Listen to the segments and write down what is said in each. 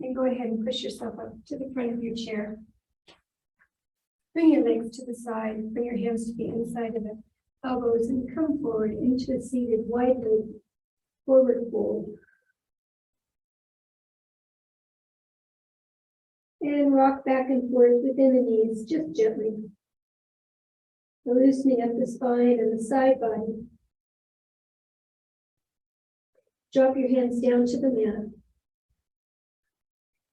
And go ahead and push yourself up to the front of your chair. Bring your legs to the side, bring your hands to the inside of the elbows and come forward into a seated wide leg forward fold. And rock back and forth within the knees, just gently. Loosening up the spine and the side body. Drop your hands down to the mat.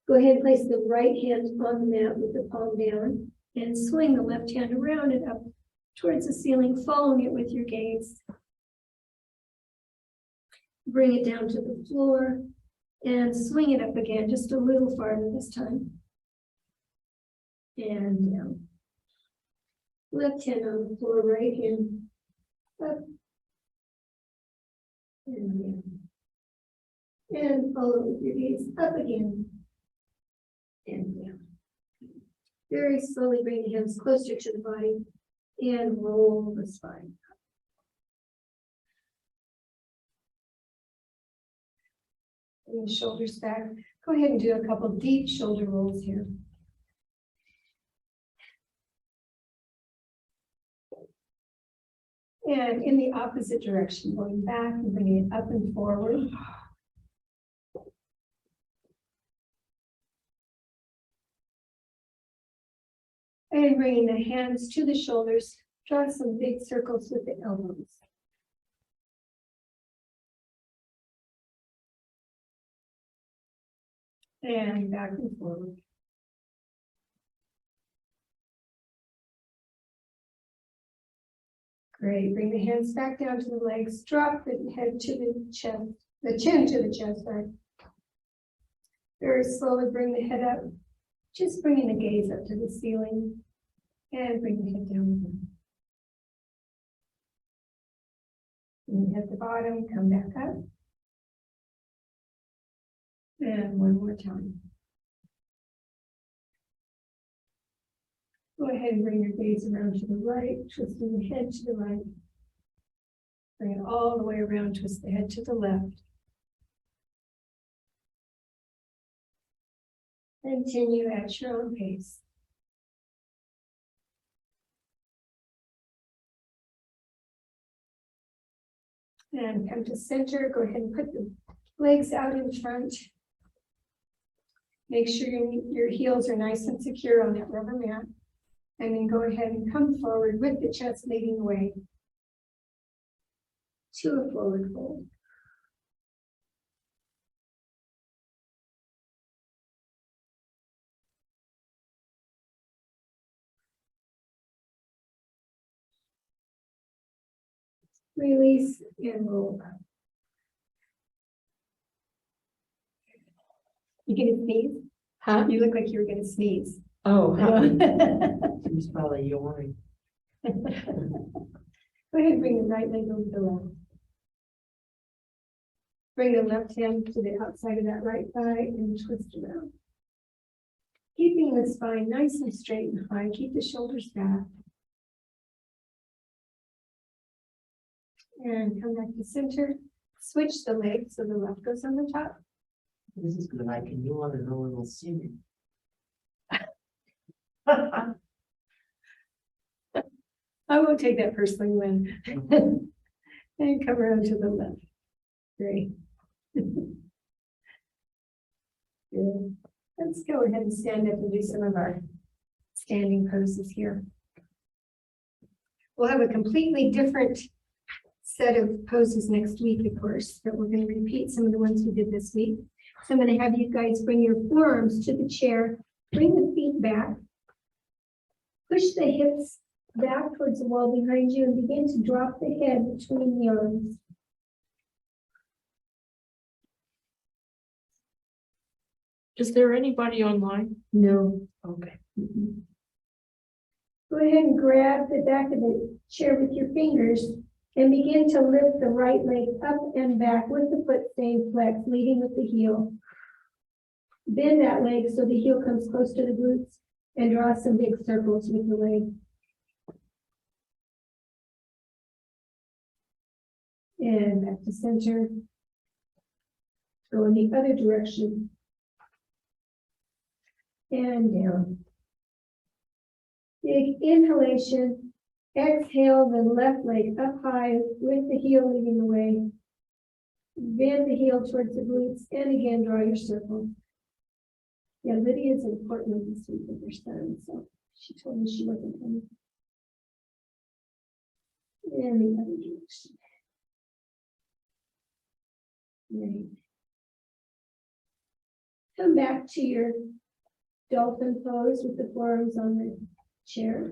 Go ahead and place the right hand on the mat with the palm down and swing the left hand around and up towards the ceiling, following it with your gaze. Bring it down to the floor and swing it up again, just a little farther this time. And down. Left hand on the floor, right hand up and down. And follow with your gaze up again and down. Very slowly bring the hands closer to the body and roll the spine. Bring the shoulders back. Go ahead and do a couple deep shoulder rolls here. And in the opposite direction, going back and bringing it up and forward. And bringing the hands to the shoulders, draw some big circles with the elbows. And back and forward. Great, bring the hands back down to the legs, drop the head to the chest, the chin to the chest, sorry. Very slowly bring the head up, just bringing the gaze up to the ceiling and bring the head down again. And hit the bottom, come back up. And one more time. Go ahead and bring your gaze around to the right, twisting the head to the right. Bring it all the way around, twist the head to the left. Continue at your own pace. And come to center, go ahead and put the legs out in front. Make sure your heels are nice and secure on that rubber mat. And then go ahead and come forward with the chest leading the way to a forward fold. Release and roll up. You gonna sneeze? Huh? You look like you were gonna sneeze. Oh, Go he's probably yawning. ahead and bring the right leg over the left. Bring the left hand to the outside of that right thigh and twist around. Keeping the spine nice and straight and high. Keep the shoulders back. And come back to center. Switch the legs so the left goes on the top. This is good. I can do on a little singing. I won't take that personally, Lynn. And come around to the left. Great. Good. Let's go ahead and stand up and do some of our standing poses here. We'll have a completely different set of poses next week, of course, but we're going to repeat some of the ones we did this week. So I'm going to have you guys bring your forearms to the chair, bring the feet back, push the hips back towards the wall behind you and begin to drop the head between the arms. Is there anybody online? No. Okay. Go ahead and grab the back of the chair with your fingers and begin to lift the right leg up and back with the foot staying flexed, leading with the heel. Bend that leg so the heel comes close to the glutes and draw some big circles with the leg. And back to center. Go in the other direction. And down. Big inhalation. Exhale the left leg up high with the heel leading the way. Bend the heel towards the glutes and again draw your circle. Yeah, Lydia's in Portland this week with her son, so she told me she wasn't coming. And the other direction. Right. Come back to your dolphin pose with the forearms on the chair.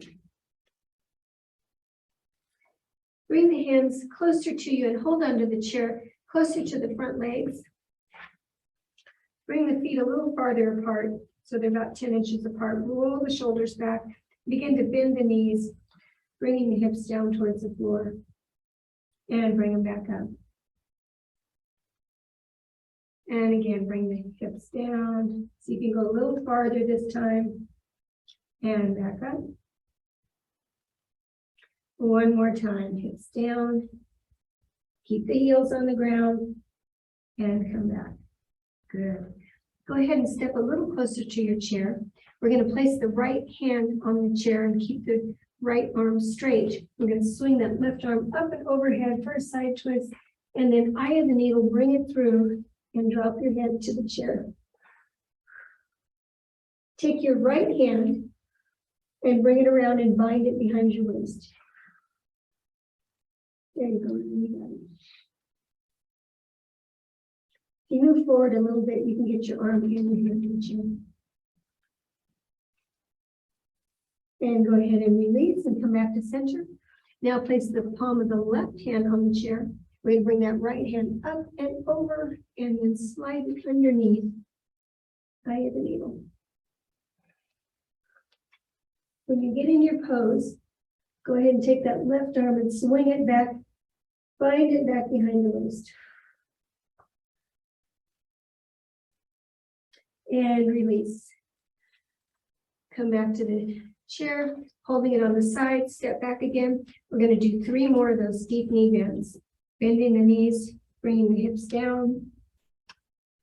Bring the hands closer to you and hold onto the chair, closer to the front legs. Bring the feet a little farther apart, so they're about 10 inches apart. Roll the shoulders back. Begin to bend the knees, bringing the hips down towards the floor. And bring them back up. And again, bring the hips down. So you can go a little farther this time. And back up. One more time, hips down. Keep the heels on the ground. And come back. Good. Go ahead and step a little closer to your chair. We're going to place the right hand on the chair and keep the right arm straight. We're going to swing that left arm up and overhead for a side twist. And then eye of the needle, bring it through and drop your head to the chair. Take your right hand and bring it around and bind it behind your waist. There you go. You got it. If you move forward a little bit, you can get your arm in your hand to the chair. And go ahead and release and come back to center. Now place the palm of the left hand on the chair. We're going to bring that right hand up and over and then slide it underneath eye of the needle. When you get in your pose, go ahead and take that left arm and swing it back, bind it back behind the waist. And release. Come back to the chair, holding it on the side, step back again. We're going to do 3 more of those deep knee bends. Bending the knees, bringing the hips down.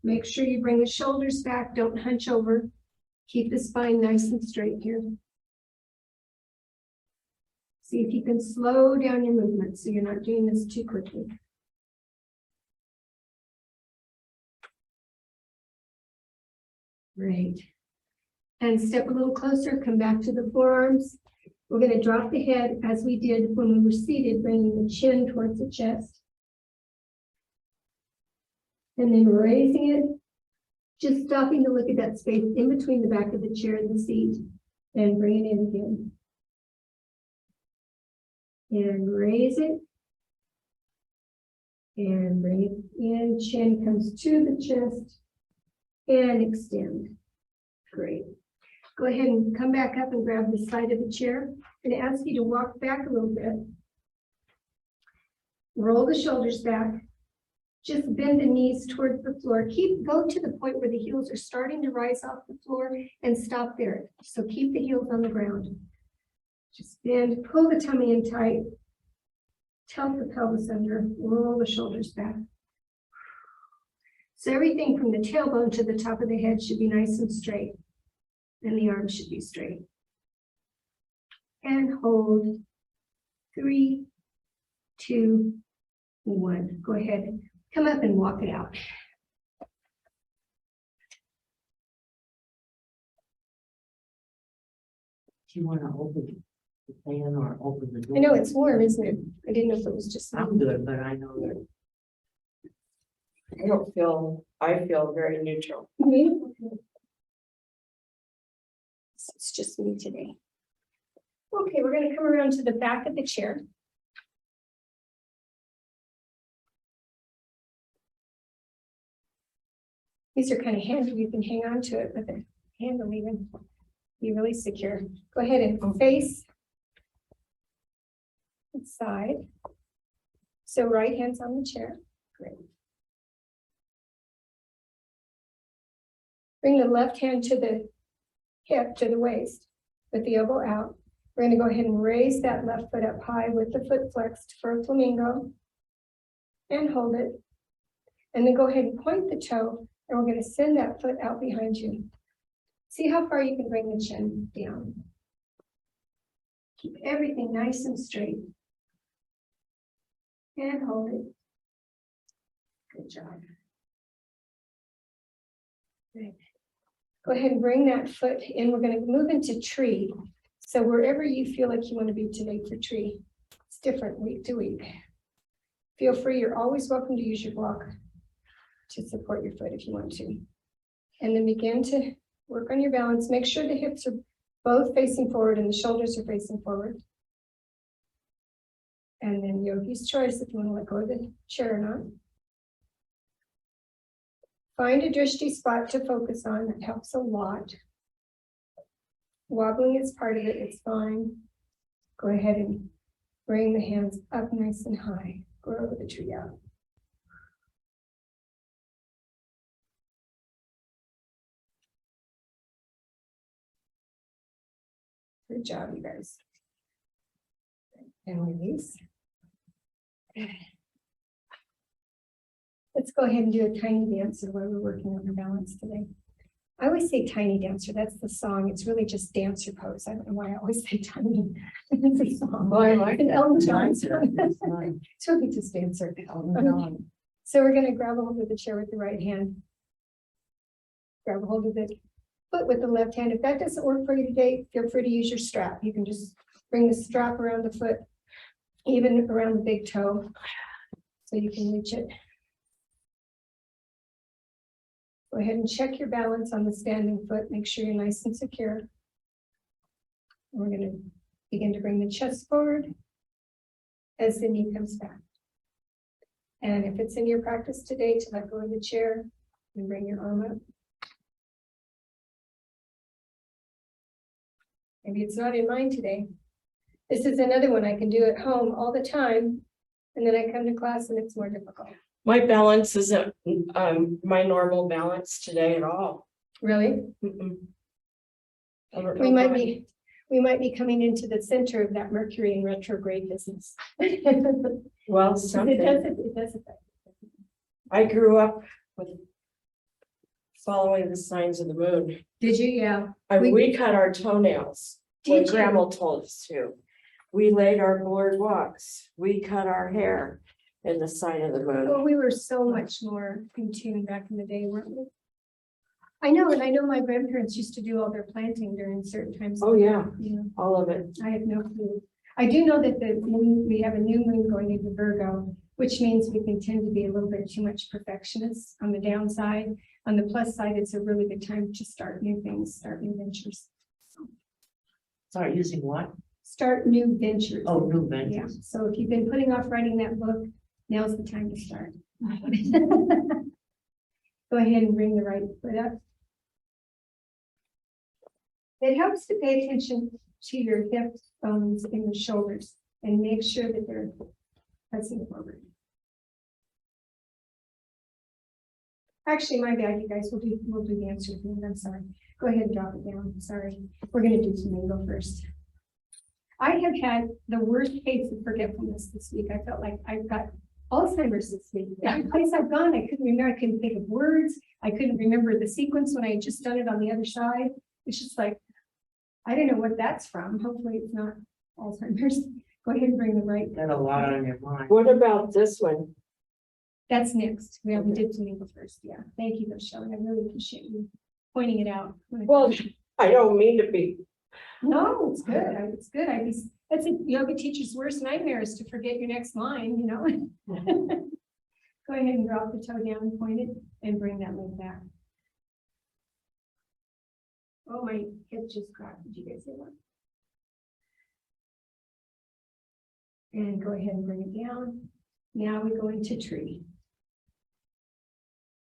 Make sure you bring the shoulders back, don't hunch over. Keep the spine nice and straight here. See if you can slow down your movement so you're not doing this too quickly. Great. And step a little closer, come back to the forearms. We're going to drop the head as we did when we were seated, bringing the chin towards the chest. And then raising it, just stopping to look at that space in between the back of the chair and the seat, and bring it in again. And raise it. And bring it in, chin comes to the chest, and extend. Great. Go ahead and come back up and grab the side of the chair. I'm going to ask you to walk back a little bit. Roll the shoulders back. Just bend the knees towards the floor. Go to the point where the heels are starting to rise off the floor and stop there. So keep the heels on the ground. Just bend, pull the tummy in tight. Tilt the pelvis under, roll the shoulders back. So everything from the tailbone to the top of the head should be nice and straight. And the arms should be straight. And hold. 3, 2, 1. Go ahead. Come up and walk it out. Do you want to open the fan or open the door? I know it's warm, isn't it? I didn't know if it was just. I'm good, but I know that. I feel very neutral. It's just me today. Okay, we're going to come around to the back of the chair. These are kind of handy. You can hang on to it with a handle even. Be really secure. Go ahead and face the side. So right hand's on the chair. Great. Bring the left hand to the hip, to the waist, with the elbow out. We're going to go ahead and raise that left foot up high with the foot flexed for a flamingo. And hold it. And then go ahead and point the toe. And we're going to send that foot out behind you. See how far you can bring the chin down. Keep everything nice and straight. And hold it. Good job. Good. Go ahead and bring that foot in. We're going to move into tree. So wherever you feel like you want to be today for tree, it's different week to week. Feel free. You're always welcome to use your block to support your foot if you want to. And then begin to work on your balance. Make sure the hips are both facing forward and the shoulders are facing forward. And then yogi's choice if you want to let go of the chair or not. Find a drishti spot to focus on. That helps a lot. Wobbling is part of it. It's fine. Go ahead and bring the hands up nice and high. Grow the tree out. Good job, you guys. And release. Let's go ahead and do a tiny dancer while we're working on our balance today. I always say tiny dancer. That's the song. It's really just dancer pose. I don't know why I always say tiny. It's a song. Well, I like And Elton John. Dancer, that's nice. It's really just dancer. Elton John. So we're going to grab a hold of the chair with the right hand. Grab a hold of the foot with the left hand. If that doesn't work for you today, feel free to use your strap. You can just bring the strap around the foot, even around the big toe, so you can reach it. Go ahead and check your balance on the standing foot. Make sure you're nice and secure. And we're going to begin to bring the chest forward as the knee comes back. And if it's in your practice today to let go of the chair and bring your arm up. Maybe it's not in mine today. This is another one I can do at home all the time. And then I come to class and it's more difficult. My balance isn't my normal balance today at all. Really? Mm-mm. I don't We know might why. be coming into the center of that Mercury in retrograde business. Well, It something. does affect. I grew up with following the signs of the moon. Did you? Yeah. We cut our toenails when Did you? grandma told us to. We laid our boardwalks. We cut our hair in the sign of the moon. Well, we were so much more in tune back in the day, weren't we? I know, and I know my grandparents used to do all their planting during certain times. Oh, yeah, You know, all of it. I have no clue. I do know that the moon, we have a new moon going into Virgo, which means we can tend to be a little bit too much perfectionists on the downside. On the plus side, it's a really good time to start new things, start new ventures. Start using what? Start new ventures. Oh, new Yeah, ventures. so if you've been putting off writing that book, now's the time to start. Go ahead and bring the right foot up. It helps to pay attention to your hip bones and your shoulders and make sure that they're pressing forward. Actually, my bad, you guys, we'll do the answer at the end. I'm sorry. Go ahead and drop it down. Sorry. We're gonna do flamingo first. I have had the worst case of forgetfulness this week. I felt like I've got Alzheimer's this week. Every place I've gone, I couldn't remember. I couldn't think of words. I couldn't remember the sequence when I had just done it on the other side. It's just like, I don't know what that's from. Hopefully it's not Alzheimer's. Go ahead and bring the right. Got a lot on your mind. What about this one? That's next. We did flamingo first. Yeah. Thank you, though, Shelley. I really appreciate you pointing it out. Well, I don't mean to be. No, it's good. It's good. That's a yoga teacher's worst nightmare is to forget your next line, you know. Go ahead and drop the toe down and point it and bring that leg back. Oh, my hip just cracked. Did you guys see that? And go ahead and bring it down. Now we go into tree.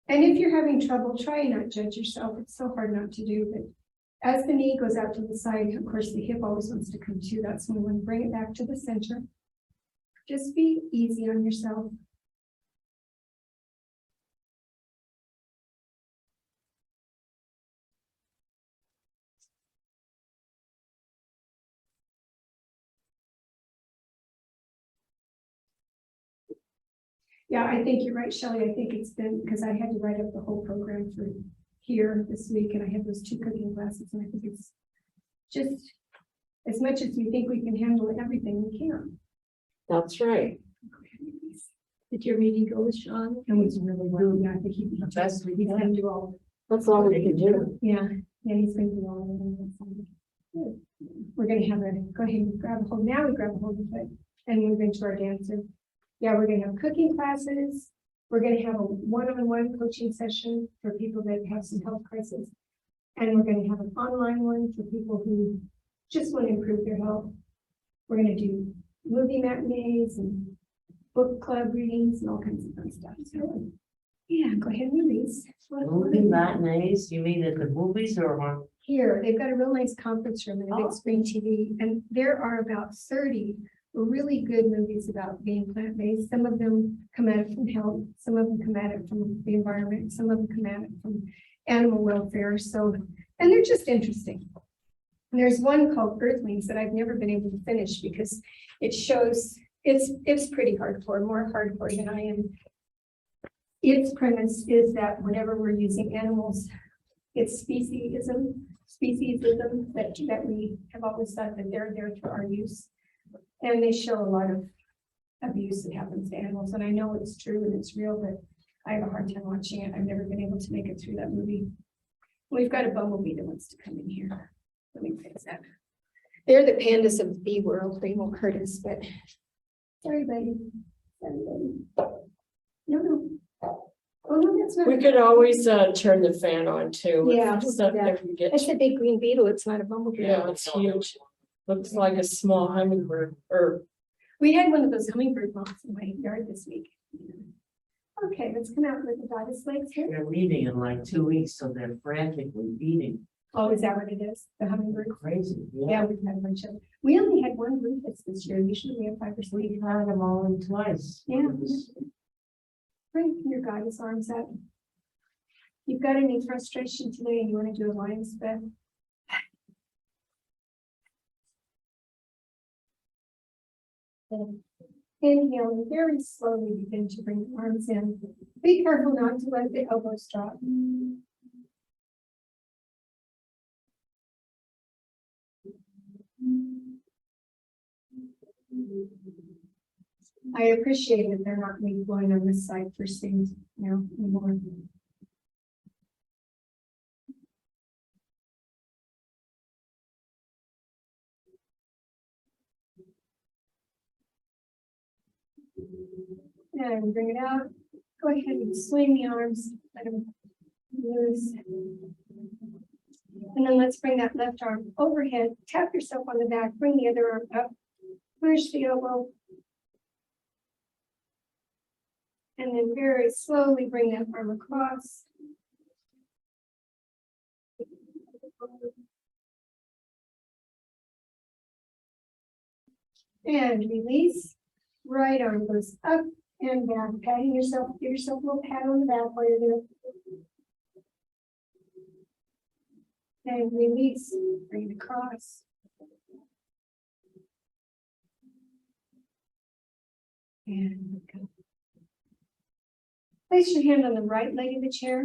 And if you're having trouble, try and not judge yourself. It's so hard not to do, but as the knee goes out to the side, of course, the hip always wants to come too. That's when we want to bring it back to the center. Just be easy on yourself. Yeah, I think you're right, Shelley. I think it's been because I had to write up the whole program for here this week, and I have those 2 cooking classes, and I think it's just as much as we think we can handle everything we can. That's right. Did your meeting go with Sean? It was really well. Yeah, I think he The best we he's can. gonna do all. That's all we can do. Yeah, he's gonna do all of them. Good. We're gonna have a, go ahead and grab a hold, now we grab a hold of it and move into our dancer. Yeah, we're gonna have cooking classes. We're gonna have a one-on-one coaching session for people that have some health crisis. And we're gonna have an online one for people who just want to improve their health. We're gonna do movie matinees and book club readings and all kinds of fun stuff. So, yeah, go ahead and release. Movie matinees, you mean at the movies or on? Here, they've got a real nice conference room and a big Oh. screen TV, and there are about 30 really good movies about being plant-based. Some of them come at it from health, some of them come at it from the environment, some of them come at it from animal welfare. So, and they're just interesting. And there's one called Earthlings that I've never been able to finish because it shows it's pretty hardcore, more hardcore than I am. Its premise is that whenever we're using animals, it's speciesism that we have always thought that they're there for our use. And they show a lot of abuse that happens to animals, and I know it's true and it's real, but I have a hard time watching it. I've never been able to make it through that movie. We've got a bumblebee that wants to come in here. Let me fix that. They're the pandas of the bee world. They won't hurt us, but sorry, buddy. Sorry, buddy. No. Oh, no, that's not. We could always turn the fan on too. if Yeah, we'll do stuff that. that we get. It's a big green beetle. It's not a bumblebee. Yeah, it's huge. Looks like a small hummingbird or We had one of those hummingbird moths in my yard this week. Okay, let's come out with the goddess legs here. They're leaving in like 2 weeks, so they're frantically beating. Oh, is that what it is? The hummingbird? Crazy, Yeah, we've had a bunch of, we only had one rufus this year. Usually we have 5 or 6. We had them all in twice. Yeah. Bring your goddess arms up. You've got any frustration today and you want to do a lion's breath? Inhale and very slowly begin to bring the arms in. Be careful not to let the elbows drop. I appreciate that they're not maybe going on this side first thing now anymore. And bring it out. Go ahead and swing the arms, let them loose. And then let's bring that left arm overhead, tap yourself on the back, bring the other arm up, push the elbow. And then very slowly bring that arm across. And release. Right arm goes up and down, patting yourself, give yourself a little pat on the back while you're there. And release, bring it across. And go. Place your hand on the right leg of the chair.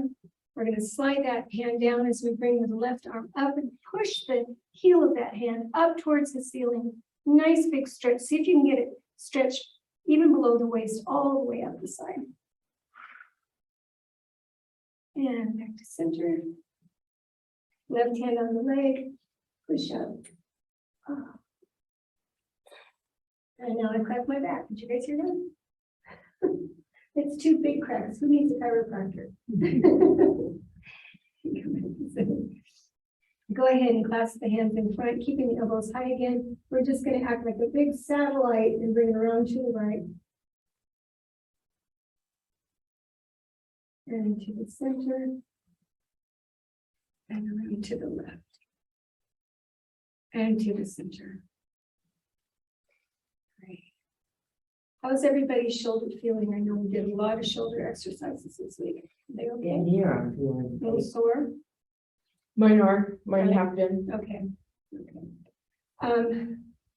We're going to slide that hand down as we bring the left arm up and push the heel of that hand up towards the ceiling. Nice big stretch. See if you can get it stretched even below the waist, all the way up the side. And back to center. Left hand on the leg, push up. Oh. And now I crack my back. Did you guys hear that? It's 2 big cracks. Who needs a chiropractor? Go ahead and clasp the hands in front, keeping the elbows high again. We're just going to act like a big satellite and bring it around to the right. And to the center. And around to the left. And to the center. Great. How's everybody's shoulder feeling? I know we did a lot of shoulder exercises this week. Are they okay? In here, I'm feeling. A little sore? mine have been. Okay.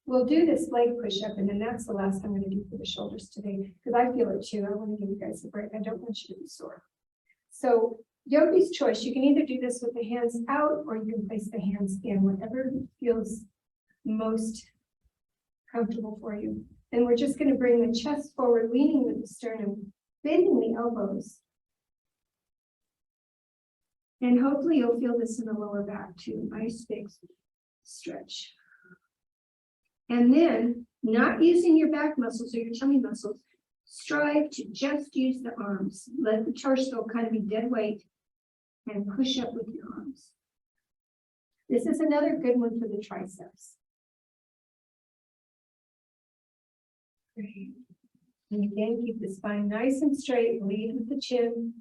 We'll do this leg push-up, and then that's the last I'm going to do for the shoulders today, because I feel it too. I want to give you guys a break. I don't want you to be sore. So yogi's choice. You can either do this with the hands out or you can place the hands in, whatever feels most comfortable for you. And we're just going to bring the chest forward, leaning with the sternum, bending the elbows. And hopefully you'll feel this in the lower back too. Nice big stretch. And then, not using your back muscles or your tummy muscles, strive to just use the arms. Let the torso kind of be dead weight and push up with your arms. This is another good one for the triceps. Great. And again, keep the spine nice and straight, lead with the chin.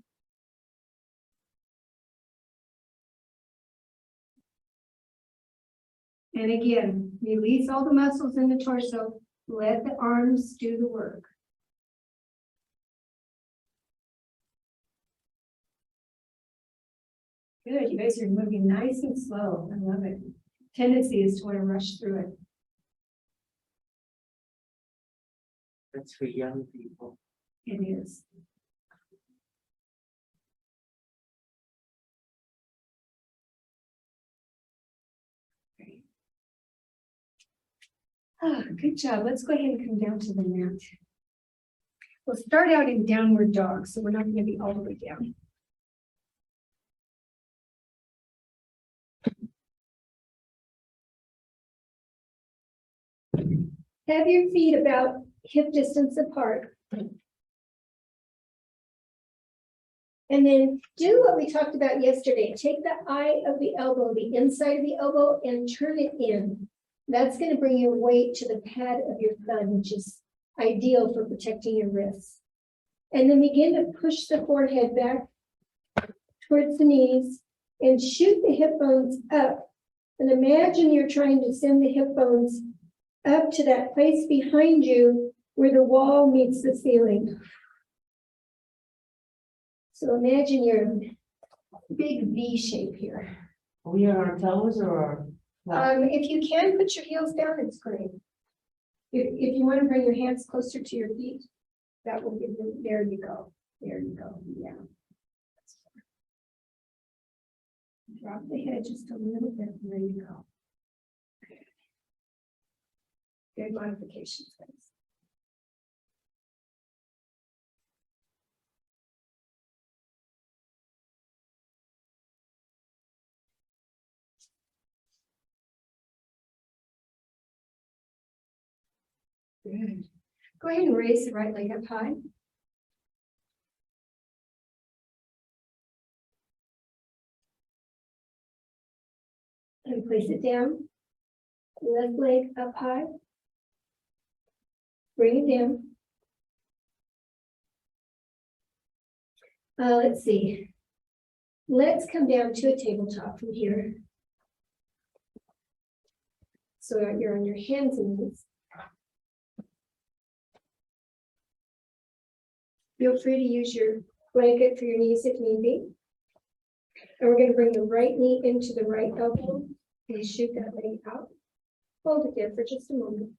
And again, release all the muscles in the torso. Let the arms do the work. Good, you guys are moving nice and slow. I love it. Tendency is to want to rush through it. That's for young people. It is. Great. Ah, good job. Let's go ahead and come down to the mat. We'll start out in downward dog, so we're not going to be all the way down. Have your feet about hip distance apart. And then do what we talked about yesterday. Take the eye of the elbow, the inside of the elbow, and turn it in. That's going to bring your weight to the pad of your thumb, which is ideal for protecting your wrists. And then begin to push the forehead back towards the knees and shoot the hip bones up. And imagine you're trying to send the hip bones up to that place behind you where the wall meets the ceiling. So imagine your big V shape here. Are we on our toes or? If you can put your heels down, it's great. If you want to bring your hands closer to your feet, that will give you, there you go. There you go, yeah. Drop the head just a little bit, and there you go. Good modifications, guys. Good. Go ahead and raise the right leg up high. And place it down. Left leg up high. Bring it down. Let's see. Let's come down to a tabletop from here. So you're on your hands and knees. Feel free to use your blanket for your knees if need be. And we're going to bring the right knee into the right elbow and shoot that leg out. Hold it there for just a moment.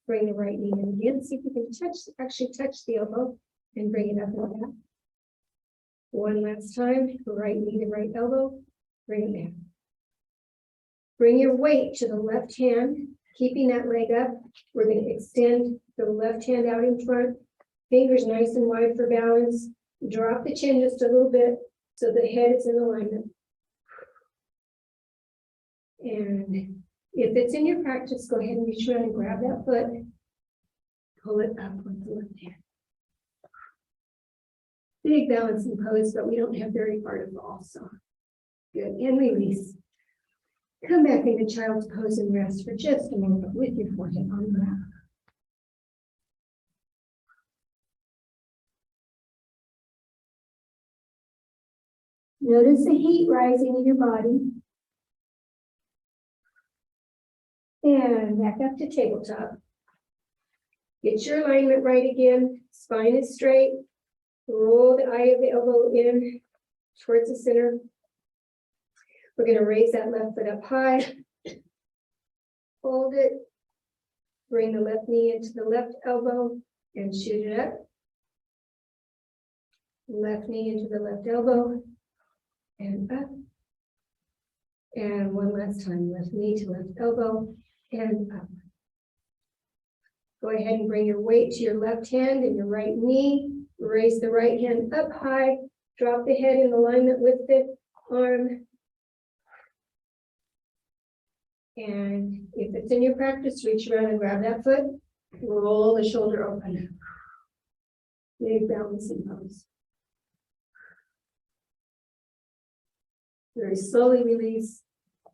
Bring the right knee in again. See if you can actually touch the elbow and bring it up and back. One last time, right knee to right elbow, bring it down. Bring your weight to the left hand, keeping that leg up. We're going to extend the left hand out in front, fingers nice and wide for balance. Drop the chin just a little bit so the head is in alignment. And if it's in your practice, go ahead and reach around and grab that foot. Pull it up with the left hand. Big balancing pose, but we don't have very far to fall, so good. And release. Come back into child's pose and rest for just a moment with your forehead on the mat. Notice the heat rising in your body. And back up to tabletop. Get your alignment right again. Spine is straight. Roll the eye of the elbow in towards the center. We're going to raise that left foot up high. Hold it. Bring the left knee into the left elbow and shoot it up. Left knee into the left elbow. And up. And one last time, left knee to left elbow and up. Go ahead and bring your weight to your left hand and your right knee. Raise the right hand up high. Drop the head in alignment with the arm. And if it's in your practice, reach around and grab that foot. Roll the shoulder open. Big balancing pose. Very slowly release.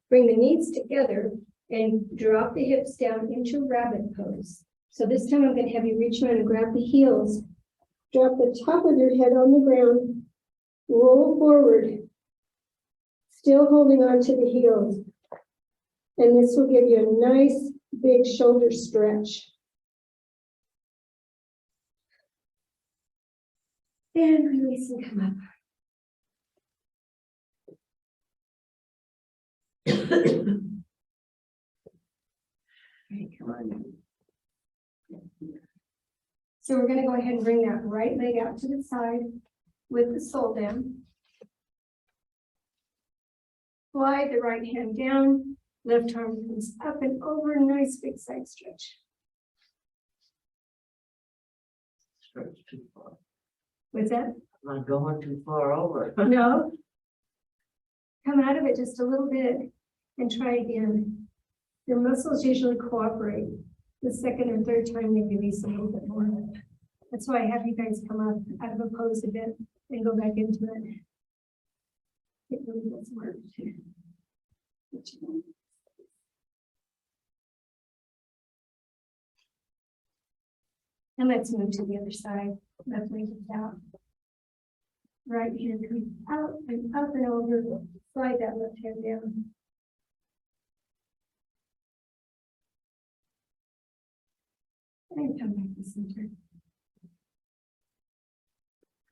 Bring the knees together and drop the hips down into rabbit pose. So this time I'm going to have you reach around and grab the heels. Drop the top of your head on the ground. Roll forward. Still holding on to the heels. And this will give you a nice big shoulder stretch. And release and come up. Okay, come on. So we're going to go ahead and bring that right leg out to the side with the sole down. Slide the right hand down, left arm comes up and over, nice big side stretch. Stretch too far. What's that? I'm not going too far over. No. Come out of it just a little bit and try again. Your muscles usually cooperate. The second or third time they release a little bit more. That's why I have you guys come up out of a pose a bit and go back into it. It really does work. And let's move to the other side. Left leg is out. Right hand comes out and up and over. Slide that left hand down. And come back to center.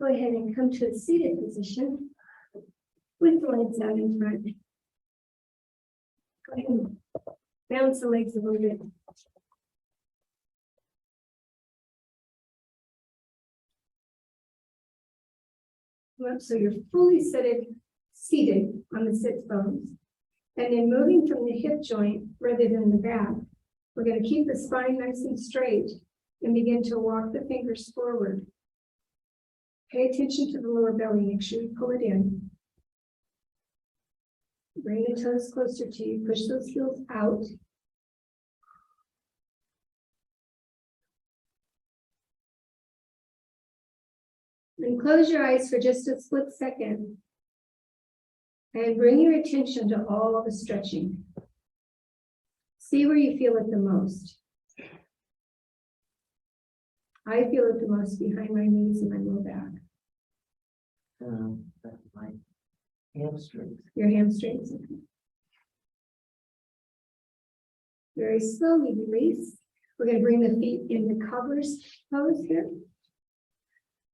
Go ahead and come to a seated position with the legs out in front. Go ahead and bounce the legs a little bit. Come up so you're fully seated on the sits bones. And then moving from the hip joint rather than the back, we're going to keep the spine nice and straight and begin to walk the fingers forward. Pay attention to the lower belly. Make sure you pull it in. Bring the toes closer to you. Push those heels out. And close your eyes for just a split second. And bring your attention to all the stretching. See where you feel it the most. I feel it the most behind my knees and my low back. That's my hamstrings. Your hamstrings. Very slowly release. We're going to bring the feet in the cobblers pose here.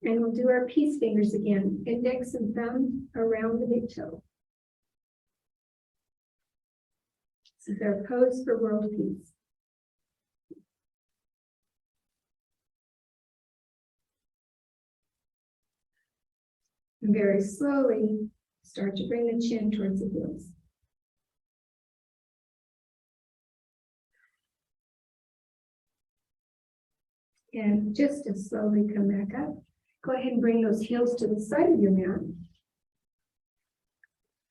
And we'll do our peace fingers again. Index and thumb around the big toe. This is our pose for world peace. And very slowly start to bring the chin towards the heels. And just as slowly come back up. Go ahead and bring those heels to the side of your mat.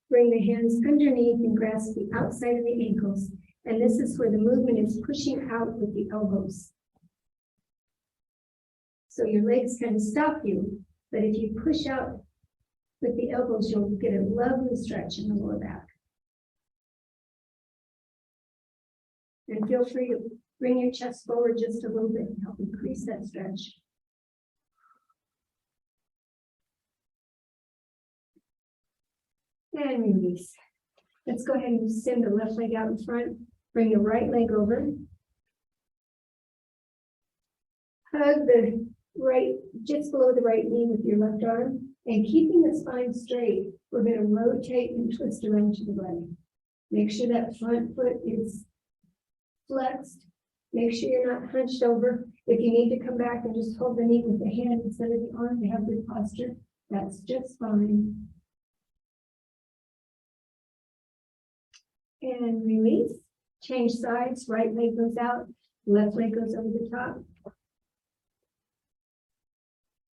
Bring the hands underneath and grasp the outside of the ankles. And this is where the movement is pushing out with the elbows. So your legs kind of stop you, but if you push out with the elbows, you'll get a lovely stretch in the lower back. And feel free to bring your chest forward just a little bit and help increase that stretch. And release. Let's go ahead and send the left leg out in front. Bring the right leg over. Hug the right, just below the right knee with your left arm. And keeping the spine straight, we're going to rotate and twist around to the right. Make sure that front foot is flexed. Make sure you're not hunched over. If you need to come back and just hold the knee with the hand instead of the arm to have good posture, That's just fine. And release, change sides, right leg goes out, left leg goes over the top.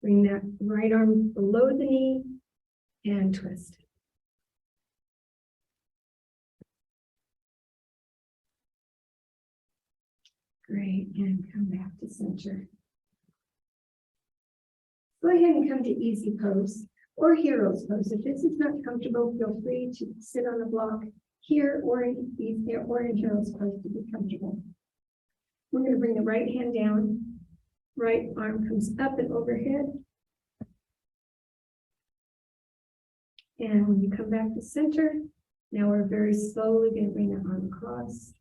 Bring that right arm below the knee and twist. Great, and come back to center. Go ahead and come to easy pose or hero's pose. If this is not comfortable, feel free to sit on the block here or in hero's pose to be comfortable. We're going to bring the right hand down. Right arm comes up and overhead. And when you come back to center, now we're very slowly going to bring the arm across.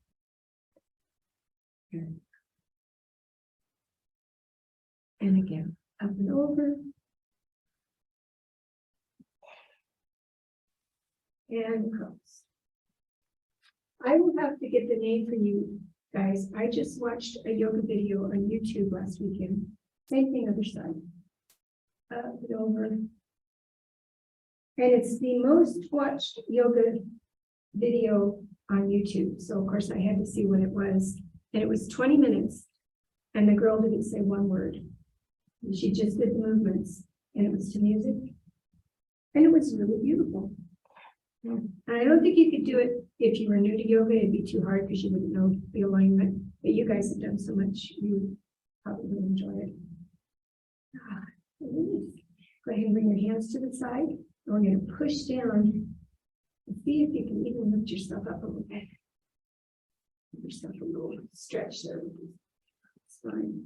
And again, up and over. And across. I will have to get the name for you guys. I just watched a yoga video on YouTube last weekend. Same thing, other side. Up and over. And it's the most watched yoga video on YouTube. So of course I had to see what it was. And it was 20 minutes. And the girl didn't say one word. She just did the movements. And it was to music. And it was really beautiful. And I don't think you could do it if you were new to yoga. It'd be too hard because you wouldn't know the alignment. But you guys have done so much, you probably will enjoy it. Go ahead and bring your hands to the side. And we're going to push down and see if you can even lift yourself up a little bit. Give yourself a little stretch there. It's fine.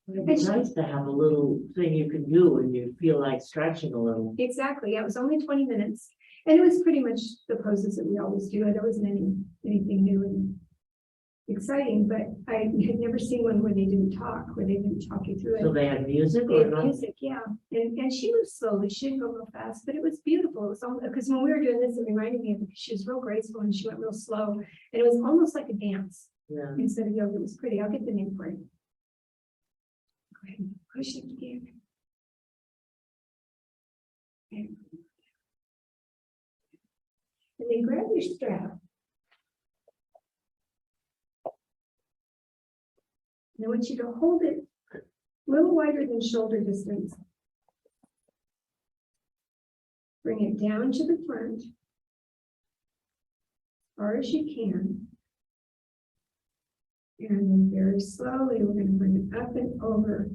It'd be nice to have a little thing you can do when you feel like stretching a little. Exactly. Yeah, it was only 20 minutes. And it was pretty much the poses that we always do. There wasn't anything new and exciting, but I had never seen one where they didn't talk, where they didn't talk you through it. So they had music They or had not? music, yeah. And she moved slowly. She didn't go real fast, but it was beautiful. It was almost, because when we were doing this, it reminded me of because she was real graceful and she went real slow. And it was almost like a dance Yeah. instead of yoga. It was pretty. I'll get the name for it. Go ahead and push it again. And then grab your strap. And I want you to hold it a little wider than shoulder distance. Bring it down to the front, as far as you can. And then very slowly, we're going to bring it up and over.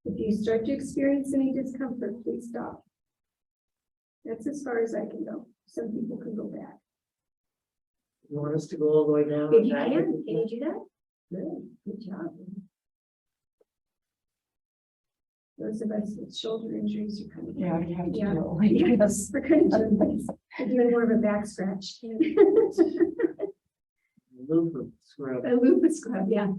If you start to experience any discomfort, please stop. That's as far as I can go. Some people can go back. You want us to go all the way down? If you and back? can you do that? Good job. Those of us with shoulder injuries are kind of. Yeah, you have to Yeah. do it. Yes. We're kind of doing this. We're doing more of a back scratch. Loop scrub. A lupus scrub, yeah.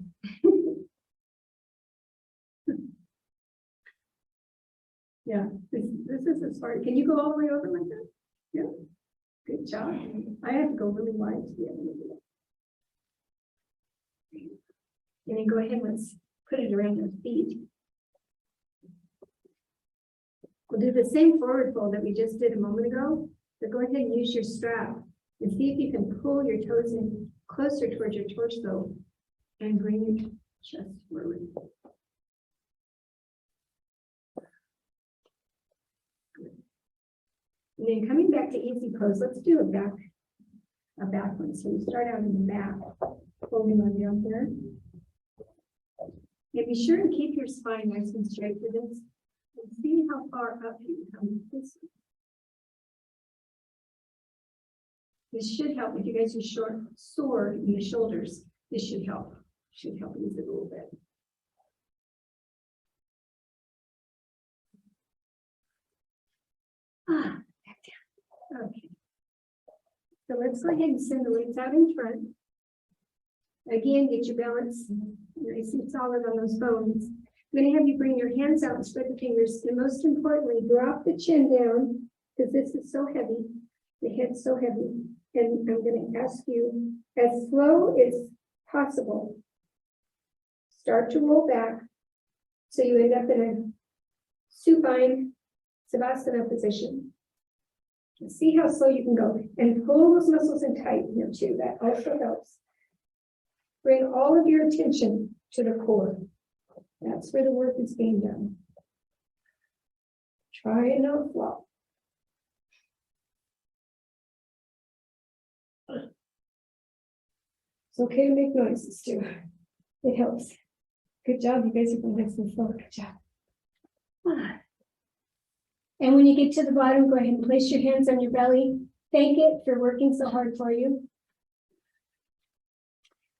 Yeah, this is as far, can you go all the way over like that? Yeah, good job. I have to go really wide to be able to do that. And then go ahead, let's put it around your feet. We'll do the same forward fold that we just did a moment ago, but go ahead and use your strap and see if you can pull your toes in closer towards your torso and bring your chest forward. And then coming back to easy pose, let's do a back one. So we start out in the back, holding on down here. And be sure to keep your spine nice and straight for this. And see how far up you can come with this. This should help if you guys are sore in the shoulders. This should help. Should help ease it a little bit. Back down. Okay. So let's go ahead and send the legs out in front. Again, get your balance nice and solid on those bones. I'm going to have you bring your hands out and spread the fingers. And most importantly, drop the chin down because this is so heavy. The head's so heavy. And I'm going to ask you, as slow as possible, start to roll back so you end up in supine Savasana position. See how slow you can go and pull those muscles in tight here too. That also helps. Bring all of your attention to the core. That's where the work is being done. Try and not flop. It's okay to make noises too. It helps. Good job. You guys are going nice and slow. Good job. And when you get to the bottom, go ahead and place your hands on your belly. Thank it for working so hard for you.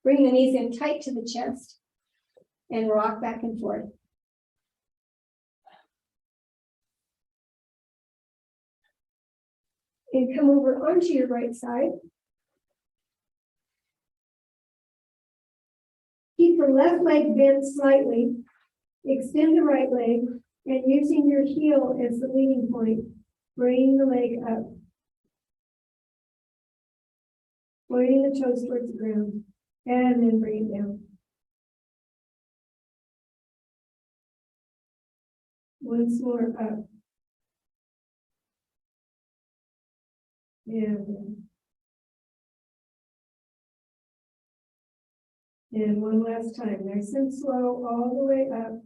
Bring the knees in tight to the chest and rock back and forth. And come over onto your right side. Keep the left leg bent slightly. Extend the right leg. And using your heel as the leading point, bring the leg up. Pointing the toes towards the ground, and then bring it down. Once more up. And one last time, nice and slow, all the way up.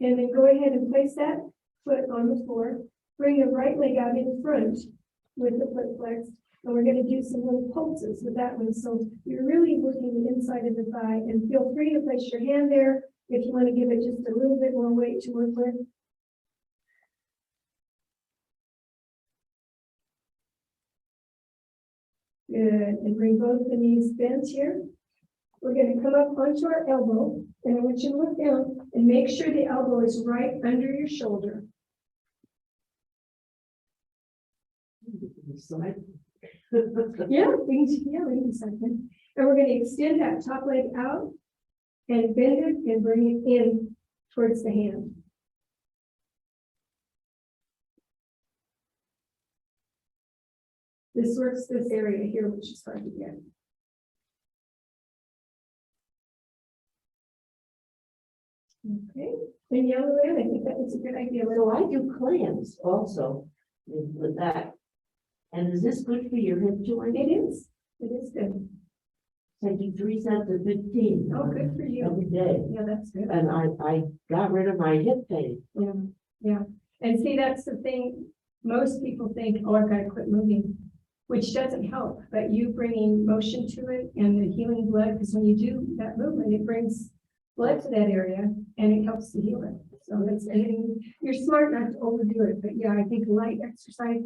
And then go ahead and place that foot on the floor. Bring the right leg out in front with the foot flexed. And we're going to do some little pulses with that one. So you're really working the inside of the thigh. And feel free to place your hand there if you want to give it just a little bit more weight to work with. Good. And bring both the knees bent here. We're going to come up onto our elbow, and I want you to look down and make sure the elbow is right under your shoulder. Yeah, we can second. And we're going to extend that top leg out and bend it and bring it in towards the hand. This works this area here, which is hard to get. Okay, and yellow red, I think that was a good idea. So I do clams also with that. And is this good for your hip joint? It is good. I do 3 sets of 15. Oh, good for you. Every day. Yeah, that's good. And I got rid of my hip pain. Yeah. And see, that's the thing. Most people think, oh, I've got to quit moving, which doesn't help. But you bringing motion to it and the healing blood, because when you do that movement, it brings blood to that area and it helps to heal it. So it's, and you're smart not to overdo it. But yeah, I think light exercise,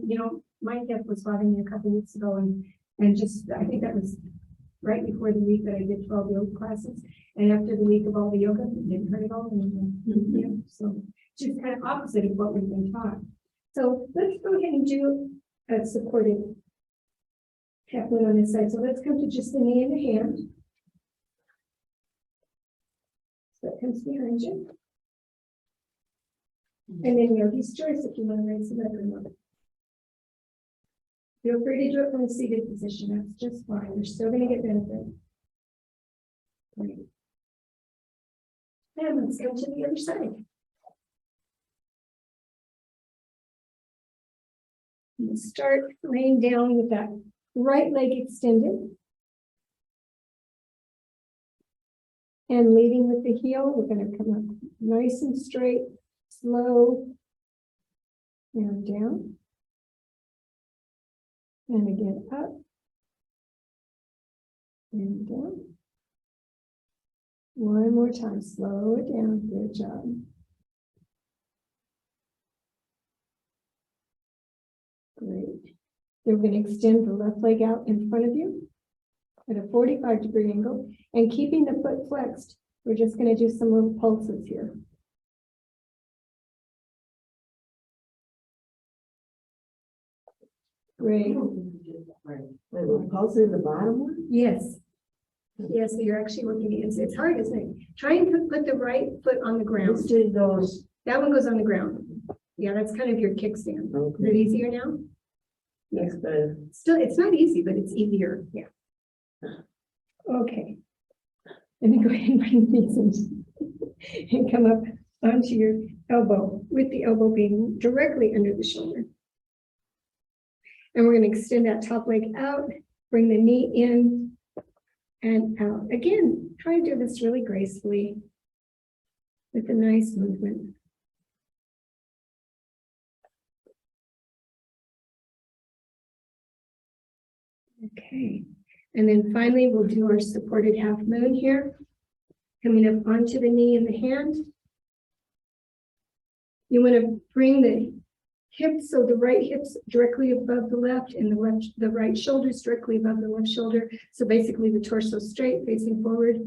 my hip was bothering me a couple weeks ago and just, I think that was right before the week that I did 12 yoga classes. And after the week of all the yoga, it didn't hurt at all anymore. So just kind of opposite of what we've been taught. So let's go ahead and do a supported happening on this side. So let's come to just the knee and the hand. So that comes behind you. And then yogi's choice if you want to raise the leg or not. Feel free to do it from a seated position. That's just fine. You're still going to get benefit. Great. And let's go to the other side. And start laying down with that right leg extended. And leading with the heel, we're going to come up nice and straight, slow, and down. And again, up and down. One more time, slow it down. Good job. Great. Then we're going to extend the left leg out in front of you at a 45-degree angle. And keeping the foot flexed, we're just going to do some little pulses here. Great. Wait, we're pulsing the bottom one? Yes. Yes, so you're actually working the inside. It's hard, isn't it? Try and put the right foot on the ground. Let's do those. That one goes on the ground. Yeah, that's kind of your kickstand. Is it Okay. easier now? That's better. Still, it's not easy, but it's easier. Yeah. Okay. And then go ahead and bring these and come up onto your elbow, with the elbow being directly under the shoulder. And we're going to extend that top leg out, bring the knee in and out. Again, try to do this really gracefully with a nice movement. Okay, and then finally, we'll do our supported half moon here. Coming up onto the knee and the hand. You want to bring the hips, so the right hips directly above the left and the right shoulders directly above the left shoulder. So basically the torso straight facing forward.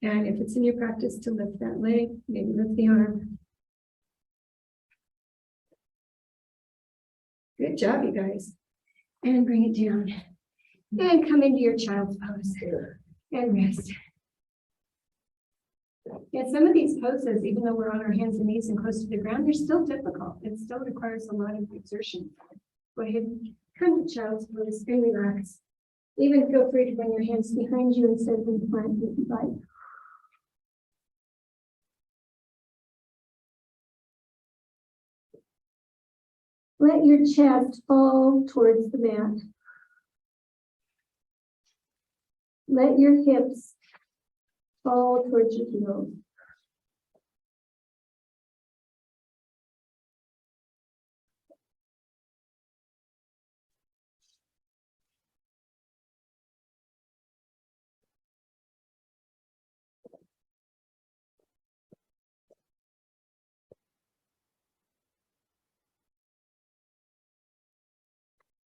And if it's in your practice to lift that leg, maybe lift the arm. Good job, you guys. And bring it down. And come into your child's pose and rest. Yeah, some of these poses, even though we're on our hands and knees and close to the ground, they're still difficult. It still requires a lot of exertion. Go ahead, come to child's pose and relax. Even feel free to bring your hands behind you instead of in front if you like. Let your chest fall towards the mat. Let your hips fall towards your heels.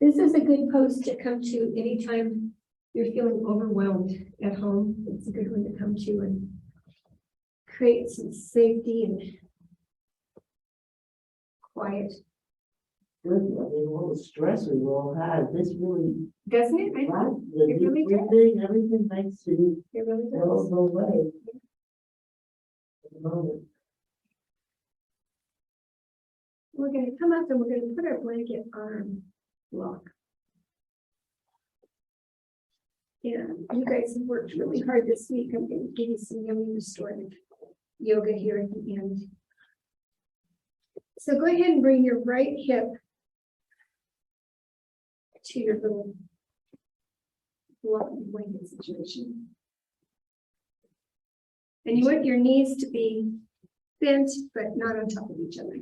This is a good pose to come to anytime you're feeling overwhelmed at home. It's a good one to come to and create some safety and quiet. Good, I mean, all the stress we've all had, this really, Doesn't it? I wow, know, the It really deep does. breathing, everything makes it it really all does. go away. At the moment. We're gonna come up and we're gonna put our blanket arm lock. Yeah, you guys have worked really hard this week. I'm gonna give you some yummy restorative yoga here at the end. So go ahead and bring your right hip to your little block blanket situation. And you want your knees to be bent, but not on top of each other.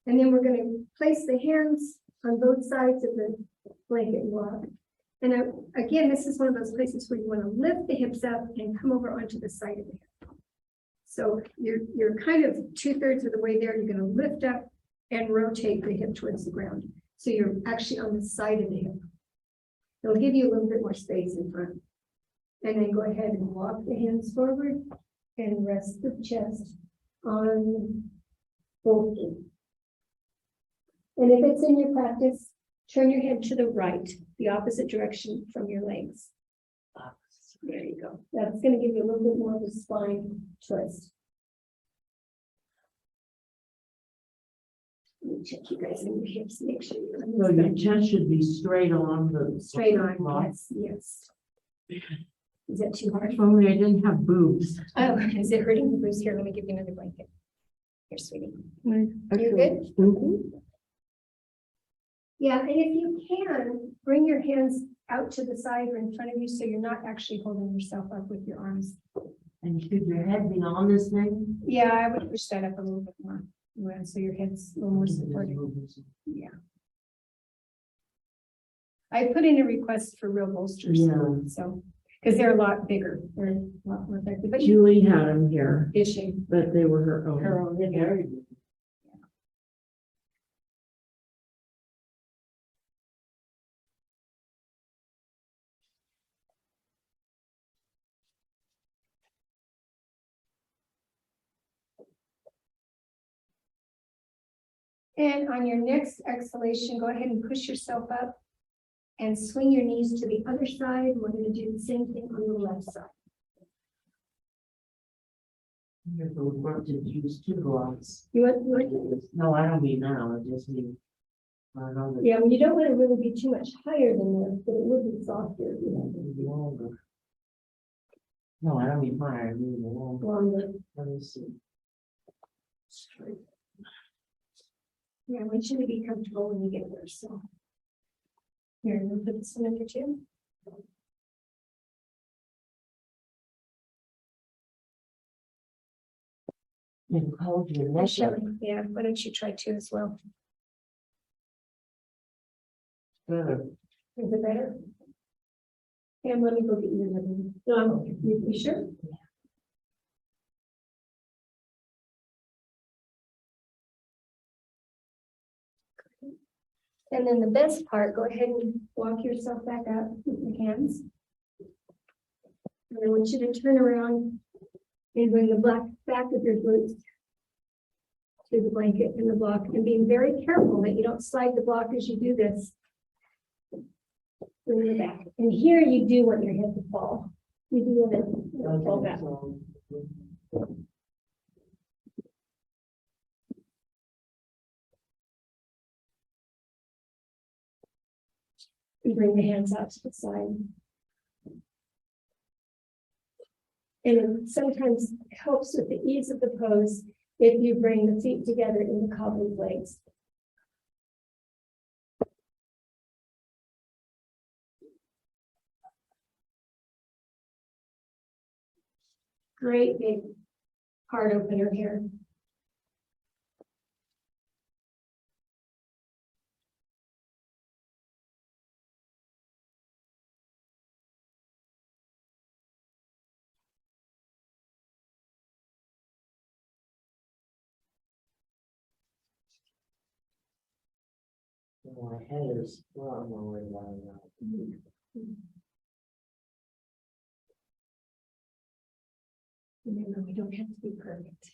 And then we're going to place the hands on both sides of the blanket block. And again, this is one of those places where you want to lift the hips up and come over onto the side of the hip. So you're kind of 2/3 of the way there. You're going to lift up and rotate the hip towards the ground. So you're actually on the side of the hip. It'll give you a little bit more space in front. And then go ahead and walk the hands forward and rest the chest on both feet. And if it's in your practice, turn your head to the right, the opposite direction from your legs. There you go. That's going to give you a little bit more of a spine twist. Let me check you guys in your hips, make sure you're So your chest should be straight on the. straight on. block. Yes, yes. Is that too hard? If only I didn't have boobs. Oh, is it hurting the boobs? Here, let me give you another blanket. Here, sweetie. You good? Mhm. Yeah, and if you can, bring your hands out to the side or in front of you so you're not actually holding yourself up with your arms. And should your head be on this thing? Yeah, I would push that up a little bit more. Yeah, so your head's a little more supported. Yeah. I put in a request for real bolsters. Yeah. So, because they're a lot bigger, they're a lot more effective, but you Julie had them here, issue but they were her own. her own. Very good. And on your next exhalation, go ahead and push yourself up and swing your knees to the other side. We're going to do the same thing on the left side. Here's the work to use two blocks. You want? No, I don't mean now, I just mean I know that Yeah, well, you don't want to really be too much higher than this, but it would be softer, it's longer. No, I don't mean higher, I mean longer. longer. Let me see. Straight. Yeah, I want you to be comfortable when you get there, so. Here, we'll put this one under too. And hold your neck up. Shelley, yeah, why don't you try two as well? Better. Is it better? And let me go get you another one. No, you sure? And then the best part, go ahead and walk yourself back up with your hands. And I want you to turn around and bring the back of your glutes to the blanket and the block, and being very careful that you don't slide the block as you do this. Bring it back. And here you do want your head to fall. You do want it to fall back. And bring the hands out to the side. And it sometimes helps with the ease of the pose if you bring the feet together in the cobbling legs. Great big heart opener here. My head is, well, I'm not worried about it now. Remember, we don't have to be perfect.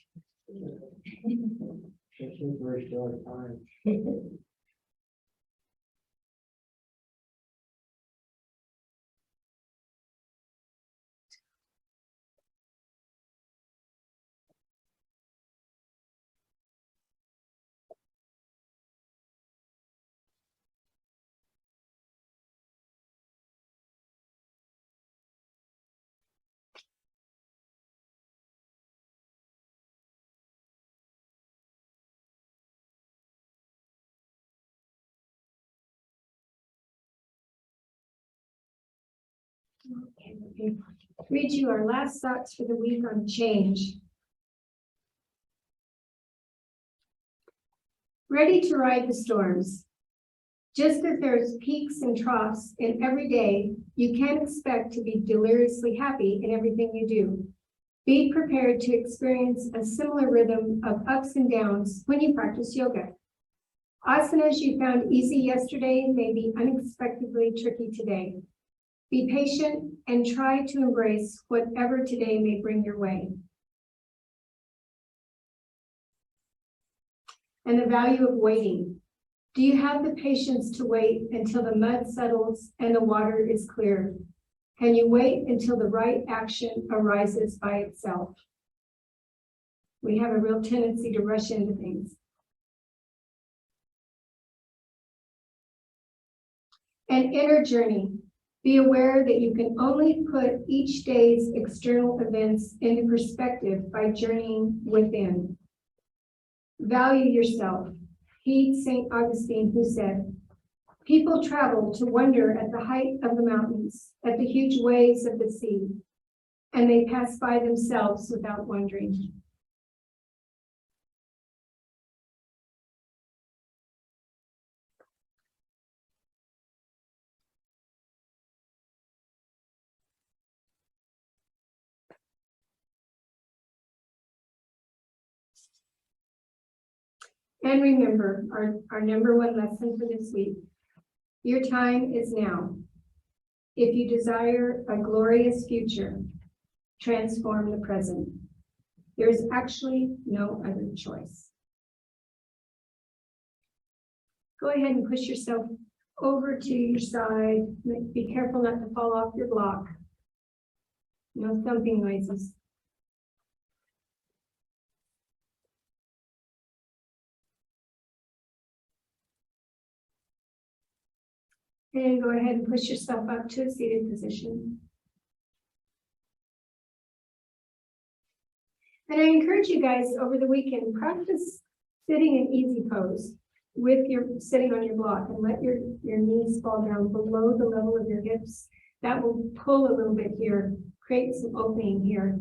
It's a very short time. Okay. Read you our last thoughts for the week on change. Ready to ride the storms. Just as there's peaks and troughs in every day, you can't expect to be deliriously happy in everything you do. Be prepared to experience a similar rhythm of ups and downs when you practice yoga. Asanas you found easy yesterday may be unexpectedly tricky today. Be patient and try to embrace whatever today may bring your way. And the value of waiting. Do you have the patience to wait until the mud settles and the water is clear? Can you wait until the right action arises by itself? We have a real tendency to rush into things. An inner journey. Be aware that you can only put each day's external events into perspective by journeying within. Value yourself. Heed St. Augustine, who said, people travel to wonder at the height of the mountains, at the huge waves of the sea, and they pass by themselves without wondering. And remember, our number one lesson for this week, your time is now. If you desire a glorious future, transform the present. There is actually no other choice. Go ahead and push yourself over to your side. Be careful not to fall off your block. No thumping noises. And go ahead and push yourself up to a seated position. And I encourage you guys over the weekend, practice sitting in easy pose with your sitting on your block and let your knees fall down below the level of your hips. That will pull a little bit here, create some opening here.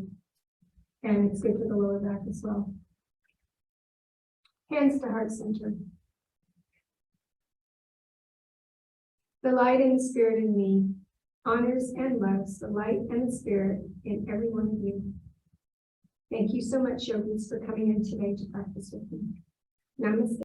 And it's good for the lower back as well. Hands to heart center. The light and the spirit in me honors and loves the light and the spirit in every one of you. Thank you so much, yogis, for coming in today to practice with me. Namaste.